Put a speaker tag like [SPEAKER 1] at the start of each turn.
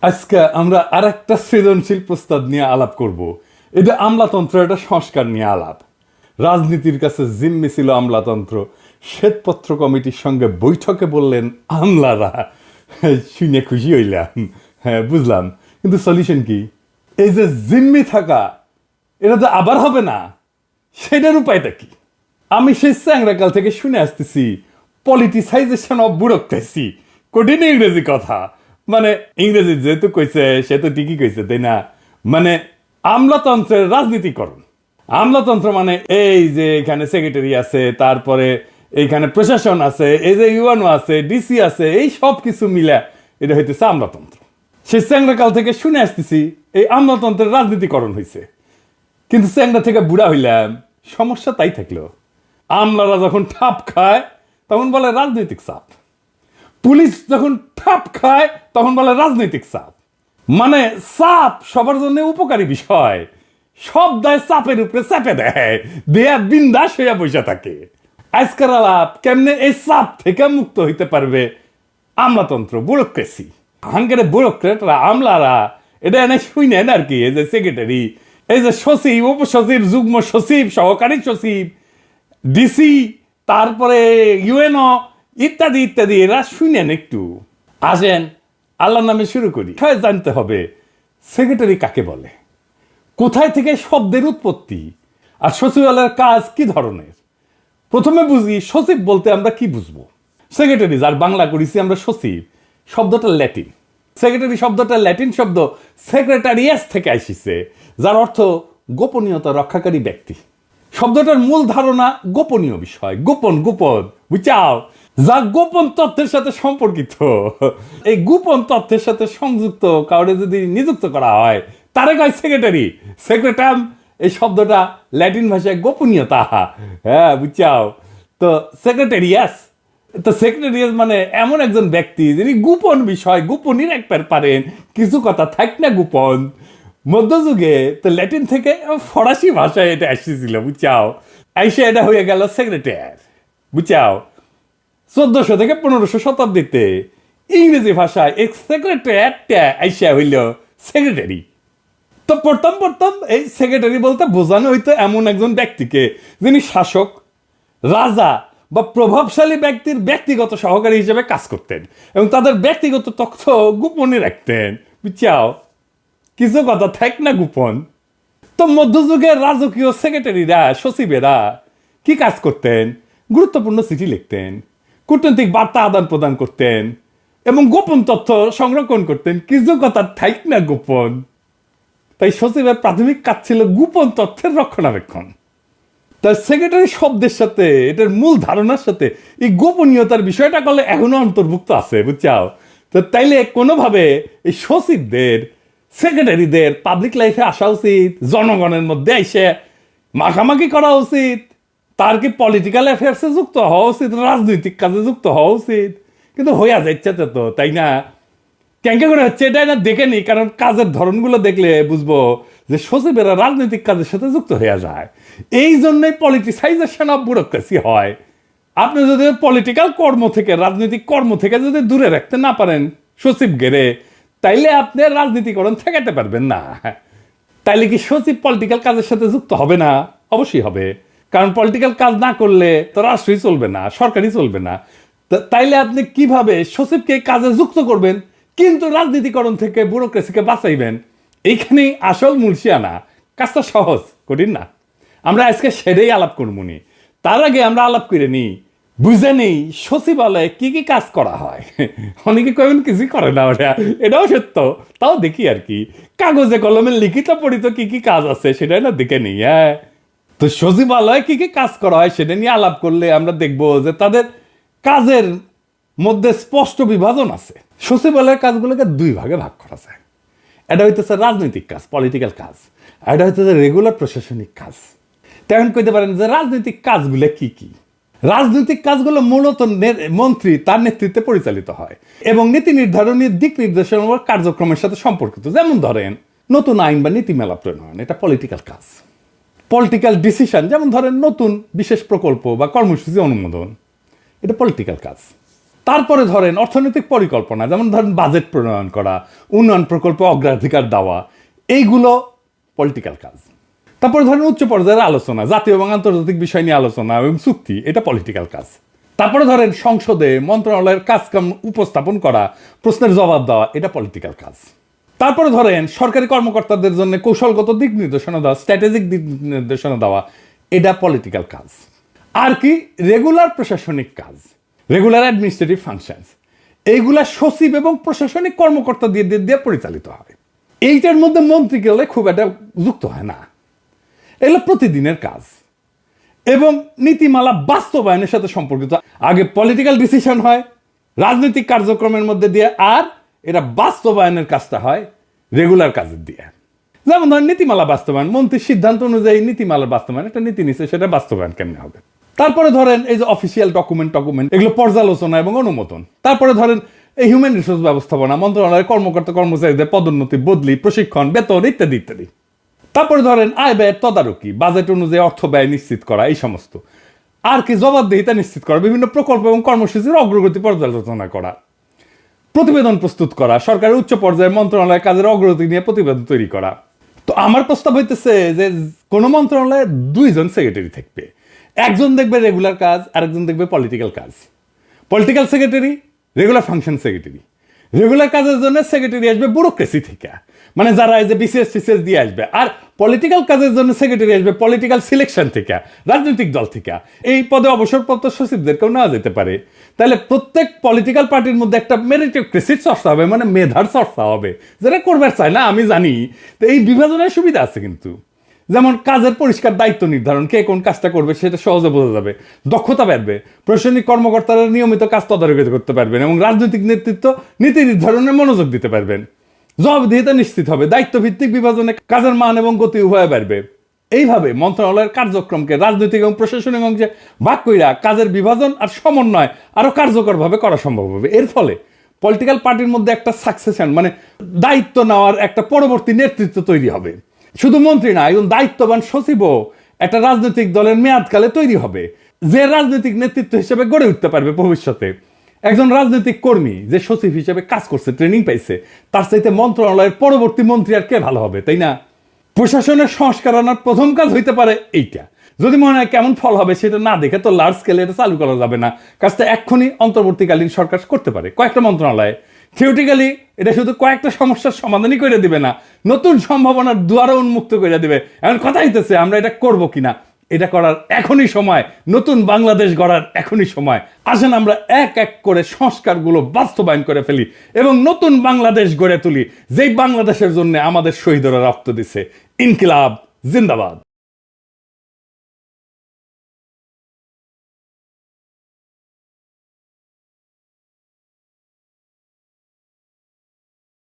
[SPEAKER 1] আজকে আমরা আরেকটা সৃজনশীল প্রস্তাব নিয়ে আলাপ করব। এটা আমলাতন্ত্র, এটা সংস্কার নিয়ে আলাপ। রাজনীতির কাছে জিম্মি ছিল আমলাতন্ত্র। শ্বেতপত্র কমিটির সঙ্গে বৈঠকে বললেন আমলারা। শুনে খুশি হইলাম, হ্যাঁ বুঝলাম, কিন্তু সলিউশন কি? এই যে জিম্মি থাকা, এটা তো আবার হবে না, সেটার উপায়টা কি? আমি সেই চ্যাংরাকাল থেকে শুনে আসতেছি পলিটিসাইজেশন অফ ব্যুরোক্রেসি। কঠিন ইংরেজি কথা, মানে ইংরেজি যেহেতু কইছে সে তো ঠিকই কইছে, তাই না? মানে আমলাতন্ত্রের রাজনীতিকরণ। আমলাতন্ত্র মানে এই যে এখানে সেক্রেটারি আছে, তারপরে এইখানে প্রশাসন আছে, এই যে ইউএনও আছে, ডিসি আছে, এই সব কিছু মিলে এটা হইতেছে আমলাতন্ত্র। সেই চ্যাংরাকাল থেকে শুনে আসতেছি এই আমলাতন্ত্রের রাজনীতিকরণ হয়েছে। কিন্তু চ্যাংরা থেকে বুড়া হইলাম, সমস্যা তাই থাকলো। আমলারা যখন ঠাপ খায় তখন বলে রাজনৈতিক চাপ, পুলিশ যখন ঠাপ খায় তখন বলে রাজনৈতিক চাপ। মানে চাপ সবার জন্য উপকারী বিষয়, সব দায় চাপের উপরে চাপে দেয়, দেয়া বিন্দাস হইয়া বসে থাকে। আজকের আলাপ কেমনে এই চাপ থেকে মুক্ত হইতে পারবে আমলাতন্ত্র, ব্যুরোক্রেসি। হাঙ্গেরে ব্যুরোক্রেটরা, আমলারা এটা এনে শুই নেন আর কি। এই যে সেক্রেটারি, এই যে সচিব, উপসচিব, যুগ্ম সচিব, সহকারী সচিব, ডিসি, তারপরে ইউএনও ইত্যাদি ইত্যাদি, এরা শুনেন একটু। আসেন আল্লাহর নামে শুরু করি। জানতে হবে সেক্রেটারি কাকে বলে, কোথায় থেকে শব্দের উৎপত্তি, আর সচিবালয়ের কাজ কি ধরনের। প্রথমে বুঝি সচিব বলতে আমরা কি বুঝবো। সেক্রেটারি, যার বাংলা করেছি আমরা সচিব, শব্দটা ল্যাটিন। সেক্রেটারি শব্দটা ল্যাটিন শব্দ সেক্রেটারিয়াস থেকে আসিছে, যার অর্থ গোপনীয়তা রক্ষাকারী ব্যক্তি। শব্দটার মূল ধারণা গোপনীয় বিষয়, গোপন গোপন, বুঝাও, যা গোপন তথ্যের সাথে সম্পর্কিত। এই গোপন তথ্যের সাথে সংযুক্ত কাউরে যদি নিযুক্ত করা হয় তারে কয় সেক্রেটারি। সেক্রেটাম এই শব্দটা ল্যাটিন ভাষায় গোপনীয়তা, হ্যাঁ বুঝাও। তো সেক্রেটারিয়াস, তো সেক্রেটারিয়াস মানে এমন একজন ব্যক্তি যিনি গোপন বিষয় গোপনই রাখতে পারেন, কিছু কথা থাক না গোপন। মধ্যযুগে তো ল্যাটিন থেকে ফরাসি ভাষায় এটা এসেছিল, বুঝাও। আইসে এটা হয়ে গেল সেক্রেটারি, বুঝাও। 1400 থেকে 1500 শতাব্দীতে ইংরেজি ভাষায় এক সেক্রেটারিটা আইসা হইল সেক্রেটারি। তো প্রথম এই সেক্রেটারি বলতে বোঝানো হইতো এমন একজন ব্যক্তিকে যিনি শাসক, রাজা বা প্রভাবশালী ব্যক্তির ব্যক্তিগত সহকারী হিসেবে কাজ করতেন এবং তাদের ব্যক্তিগত তথ্য গোপনে রাখতেন, বুঝাও। কিছু কথা থাক না গোপন। তো মধ্যযুগের রাজকীয় সেক্রেটারিরা, সচিবেরা কি কাজ করতেন? গুরুত্বপূর্ণ চিঠি লিখতেন, কূটনৈতিক বার্তা আদান প্রদান করতেন এবং গোপন তথ্য সংরক্ষণ করতেন। কিছু কথা থাক না গোপন। তাই সচিবের প্রাথমিক কাজ ছিল গোপন তথ্যের রক্ষণাবেক্ষণ। তাই সেক্রেটারি শব্দের সাথে, এটার মূল ধারণার সাথে এই গোপনীয়তার বিষয়টা করলে এখনো অন্তর্ভুক্ত আছে, বুঝছাও। তো তাইলে কোনোভাবে এই সচিবদের, সেক্রেটারিদের পাবলিক লাইফে আসা উচিত, জনগণের মধ্যে এসে মাখামাখি করা উচিত, তার কি পলিটিক্যাল অ্যাফেয়ার্সে যুক্ত হওয়া উচিত, রাজনৈতিক কাজে যুক্ত হওয়া উচিত। কিন্তু হইয়া যাচ্ছে তো, তাই না? ক্যাঙ্কে করে হচ্ছে এটাই না দেখে নি, কারণ কাজের ধরনগুলো দেখলে বুঝবো যে সচিবেরা রাজনৈতিক কাজের সাথে যুক্ত হয়ে যায়। এই জন্যই পলিটিসাইজেশন অফ ব্যুরোক্রেসি হয়। আপনি যদি পলিটিক্যাল কর্ম থেকে, রাজনৈতিক কর্ম থেকে যদি দূরে রাখতে না পারেন সচিব গেরে, তাইলে আপনি রাজনীতিকরণ ঠেকাতে পারবেন না। তাইলে কি সচিব পলিটিক্যাল কাজের সাথে যুক্ত হবে না? অবশ্যই হবে, কারণ পলিটিক্যাল কাজ না করলে তো রাষ্ট্রই চলবে না, সরকারই চলবে না। তাইলে আপনি কিভাবে সচিবকে কাজে যুক্ত করবেন কিন্তু রাজনীতিকরণ থেকে ব্যুরোক্রেসিকে বাঁচাইবেন? এইখানেই আসল মুলসিয়ানা। কাজটা সহজ, কঠিন না। আমরা আজকে সেটাই আলাপ করবনি। তার আগে আমরা আলাপ করে নিই, বুঝে নিই সচিবালয়ে কি কি কাজ করা হয়। অনেকে কবেন কিছুই করে না, ওটা এটাও সত্য, তাও দেখি আর কি। কাগজে কলমে লিখিত পড়িত কি কি কাজ আছে সেটাই না দেখে নিই। হ্যাঁ, তো সচিবালয়ে কি কি কাজ করা হয় সেটা নিয়ে আলাপ করলে আমরা দেখবো যে তাদের কাজের মধ্যে স্পষ্ট বিভাজন আছে। সচিবালয়ের কাজগুলোকে দুই ভাগে ভাগ করা যায়। এটা হইতেছে রাজনৈতিক কাজ, পলিটিক্যাল কাজ, আর এটা হইতেছে রেগুলার প্রশাসনিক কাজ। তেমন কইতে পারেন যে রাজনৈতিক কাজগুলো কি কি? রাজনৈতিক কাজগুলো মূলত মন্ত্রী তার নেতৃত্বে পরিচালিত হয় এবং নীতি নির্ধারণী দিক নির্দেশনা কার্যক্রমের সাথে সম্পর্কিত। যেমন ধরেন নতুন আইন বা নীতিমালা প্রণয়ন, এটা পলিটিক্যাল কাজ। পলিটিক্যাল ডিসিশন, যেমন ধরেন নতুন বিশেষ প্রকল্প বা কর্মসূচি অনুমোদন, এটা পলিটিক্যাল কাজ। তারপরে ধরেন অর্থনৈতিক পরিকল্পনা, যেমন ধরেন বাজেট প্রণয়ন করা, উন্নয়ন প্রকল্পে অগ্রাধিকার দেওয়া, এইগুলো পলিটিক্যাল কাজ। তারপরে ধরেন উচ্চ পর্যায়ের আলোচনা, জাতীয় এবং আন্তর্জাতিক বিষয় নিয়ে আলোচনা এবং চুক্তি, এটা পলিটিক্যাল কাজ। তারপরে ধরেন সংসদে মন্ত্রণালয়ের কাজকাম উপস্থাপন করা, প্রশ্নের জবাব দেওয়া, এটা পলিটিক্যাল কাজ। তারপরে ধরেন সরকারি কর্মকর্তাদের জন্য কৌশলগত দিক নির্দেশনা দেওয়া, স্ট্র্যাটেজিক দিক নির্দেশনা দেওয়া, এটা পলিটিক্যাল কাজ। আর কি রেগুলার প্রশাসনিক কাজ, রেগুলার অ্যাডমিনিস্ট্রেটিভ ফাংশনস, এইগুলা সচিব এবং প্রশাসনিক কর্মকর্তা দিয়ে পরিচালিত হয়। এইটার মধ্যে মন্ত্রীগুলো খুব একটা যুক্ত হয় না, এগুলো প্রতিদিনের কাজ এবং নীতিমালা বাস্তবায়নের সাথে সম্পর্কিত। আগে পলিটিক্যাল ডিসিশন হয় রাজনৈতিক কার্যক্রমের মধ্যে দিয়ে, আর এটা বাস্তবায়নের কাজটা হয় রেগুলার কাজের দিয়ে। যেমন ধরেন নীতিমালা বাস্তবায়ন, মন্ত্রীর সিদ্ধান্ত অনুযায়ী নীতিমালার বাস্তবায়ন, একটা নীতি নিচ্ছে, সেটা বাস্তবায়ন কেমনে হবে। তারপরে ধরেন এই যে অফিসিয়াল ডকুমেন্ট এগুলো পর্যালোচনা এবং অনুমোদন। তারপরে ধরেন এই হিউম্যান রিসোর্স ব্যবস্থাপনা, মন্ত্রণালয়ের কর্মকর্তা কর্মচারীদের পদোন্নতি, বদলি, প্রশিক্ষণ, বেতন ইত্যাদি ইত্যাদি। তারপরে ধরেন আয় ব্যয়ের তদারকি, বাজেট অনুযায়ী অর্থ ব্যয় নিশ্চিত করা, এই সমস্ত। আর কি জবাবদিহিতা নিশ্চিত করা, বিভিন্ন প্রকল্প এবং কর্মসূচির অগ্রগতি পর্যালোচনা করা, প্রতিবেদন প্রস্তুত করা, সরকারের উচ্চ পর্যায়ে মন্ত্রণালয়ের কাজের অগ্রগতি নিয়ে প্রতিবেদন তৈরি করা। তো আমার প্রস্তাব হইতেছে যে কোনো মন্ত্রণালয়ে 2 জন সেক্রেটারি থাকবে, একজন দেখবে রেগুলার কাজ, আরেকজন দেখবে পলিটিক্যাল কাজ। Political secretary, regular function secretary. Regular কাজের জন্য সেক্রেটারি আসবে ব্যুরোক্রেসি থেকে, মানে যারা এই যে বিসিএস টিসিএস দিয়ে আসবে। আর পলিটিক্যাল কাজের জন্য সেক্রেটারি আসবে পলিটিক্যাল সিলেকশন থেকে, রাজনৈতিক দল থেকে। এই পদে অবসরপ্রাপ্ত সচিবদেরকেও নেওয়া যেতে পারে। তাহলে প্রত্যেক পলিটিক্যাল পার্টির মধ্যে একটা মেরিটোক্রেসির চর্চা হবে, মানে মেধার চর্চা হবে, যেটা করবার চায় না আমি জানি। তো এই বিভাজনের সুবিধা আছে কিন্তু, যেমন কাজের পরিষ্কার দায়িত্ব নির্ধারণ, কে কোন কাজটা করবে সেটা সহজে বোঝা যাবে, দক্ষতা বাড়বে, প্রশাসনিক কর্মকর্তারা নিয়মিত কাজ তদারকি করতে পারবেন এবং রাজনৈতিক নেতৃত্ব নীতি নির্ধারণে মনোযোগ দিতে পারবেন। জবাবদিহিতা নিশ্চিত হবে, দায়িত্ব ভিত্তিক বিভাজনে কাজের মান এবং গতি উভয় বাড়বে। এইভাবে মন্ত্রণালয়ের কার্যক্রমকে রাজনৈতিক এবং প্রশাসনিক অংশে ভাগ কইরা কাজের বিভাজন আর সমন্বয় আরো কার্যকরভাবে করা সম্ভব হবে। এর ফলে পলিটিক্যাল পার্টির মধ্যে একটা সাকসেশন, মানে দায়িত্ব নেওয়ার একটা পরবর্তী নেতৃত্ব তৈরি হবে। শুধু মন্ত্রী না, একজন দায়িত্ববান সচিবও একটা রাজনৈতিক দলের মেয়াদকালে তৈরি হবে, যে রাজনৈতিক নেতৃত্ব হিসেবে গড়ে উঠতে পারবে ভবিষ্যতে। একজন রাজনৈতিক কর্মী যে সচিব হিসেবে কাজ করছে, ট্রেনিং পাইছে, তার চাইতে মন্ত্রণালয়ের পরবর্তী মন্ত্রী আর কে ভালো হবে, তাই না? প্রশাসনের সংস্কার আনার প্রথম কাজ হইতে পারে এইটা। যদি মনে হয় কেমন ফল হবে সেটা না দেখে তো লার্জ স্কেলে এটা চালু করা যাবে না। কাজটা এক্ষুনি অন্তর্বর্তীকালীন সরকার করতে পারে, কয়েকটা মন্ত্রণালয়ে। থিওরিটিক্যালি এটা শুধু কয়েকটা সমস্যার সমাধানই করে দিবে না, নতুন সম্ভাবনার দুয়ারও উন্মুক্ত করে দিবে। এখন কথা হইতেছে আমরা এটা করব কিনা। এটা করার এখনই সময়, নতুন বাংলাদেশ গড়ার এখনই সময়। আসেন আমরা এক এক করে সংস্কারগুলো বাস্তবায়ন করে ফেলি এবং নতুন বাংলাদেশ গড়ে তুলি, যেই বাংলাদেশের জন্য আমাদের শহীদরা রক্ত দিছে। ইনকিলাব জিন্দাবাদ।